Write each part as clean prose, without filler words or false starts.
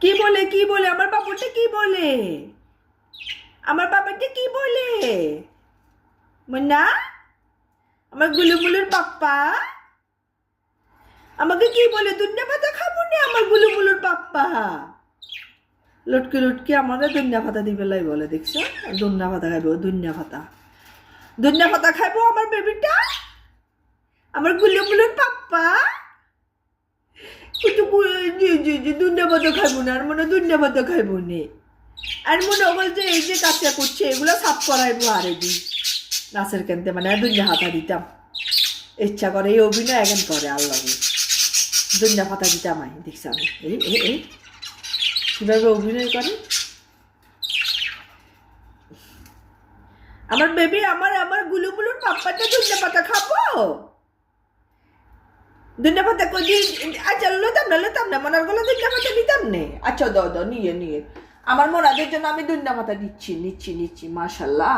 কি বলে কি বলে আমার বাবুটা কি বলে? আমার বাবাটা কি বলে? মুন্না, আমার গুলুমুলুর পাপ্পা আমাকে কি বলে? দুনিয়া পাতা খাবো না আমার গুলুমুলুর পাপ্পা। লটকে লটকে আমাকে দুনিয়া পাতা দিবে লাই বলে, দেখছো? দুনিয়া পাতা খাইবো, দুনিয়া পাতা, দুনিয়া পাতা খাইবো আমার বেবিটা, আমার গুলুমুলুর পাপ্পা। কিন্তু দুনিয়া পাতা খাইবো না, আর মনে দুনিয়া পাতা খাইবো নে। আর মনে বলছে এই যে কাজটা করছে এগুলো সাফ করাইবো আরে দি নাচের কেনতে, মানে দুনিয়া হাতা দিতাম ইচ্ছা করে, এই অভিনয় এখন করে আল্লাহ দুনিয়া পাতা দিতাম। আমি দেখছি আমি এই কিভাবে অভিনয় করে আমার বেবি, আমার আমার গুলুগুলুর পাপ্পাটা দুনিয়া পাতা খাবো। দুনিয়া পাতা কই? আচ্ছা লতাম না মনার গলা দুনিয়া পাতা দিতাম নে। আচ্ছা দাও নিয়ে আমার মোনাদের জন্য আমি দুনিয়া পাতা নিচ্ছি। মাশাল্লাহ,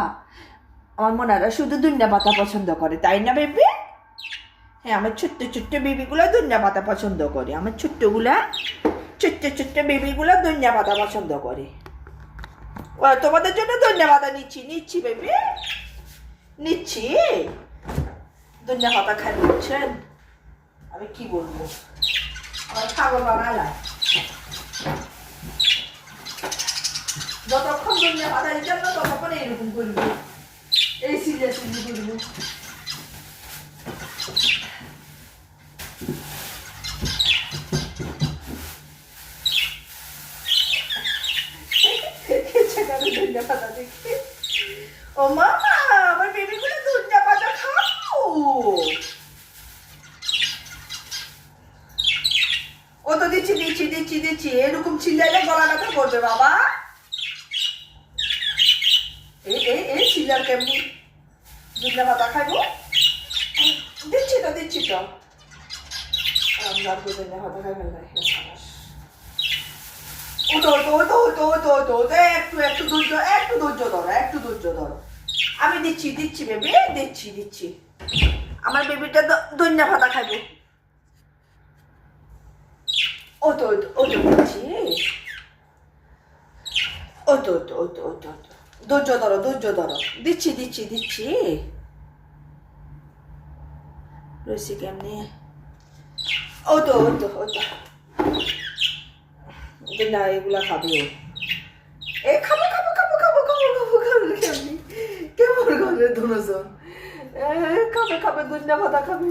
আমার মোনারা শুধু দুনিয়া পাতা পছন্দ করে, তাই না বেবি? হ্যাঁ, আমার ছোট্ট বেবিগুলো দুনিয়া পাতা পছন্দ করে। আমার ছোট্ট বেবিগুলো দুনিয়া পাতা পছন্দ করে। তোমাদের জন্য দুনিয়া পাতা নিচ্ছি বেবি, নিচ্ছি। দুনিয়া পাতা খাই বুঝছেন? আমি কি বলবো, আমার খাবার বানালাম যতক্ষণ দুনিয়া পাতা দিতাম না ততক্ষণ এইরকম করবো, এই সিরিয়াসলি করবো। ও মামা, আমার বেবিগুলো দুনিয়া পাতা খাবো। ও তো দিচ্ছি, এরকম চিল্লাইলে গলা ব্যথা করবে বাবা। এই চিল্লার কেমনি দুনিয়া পাতা খাইবো? দিচ্ছি তো দুনিয়া পাতা খাই ফেলবে। একটু ধৈর্য ধরো। আমি দিচ্ছি বেবি, দিচ্ছি। আমার বেবিটা দুনিয়া পাতা খাইবে। ও তো দিচ্ছি। ধৈর্য ধরো। দিচ্ছি। রয়েছি কেমনি? ও তো না, এগুলা খাবে ও। এ খাবো কেমনি? কেমন করে দুজন খাবে দুনিয়া পাতা খাবে।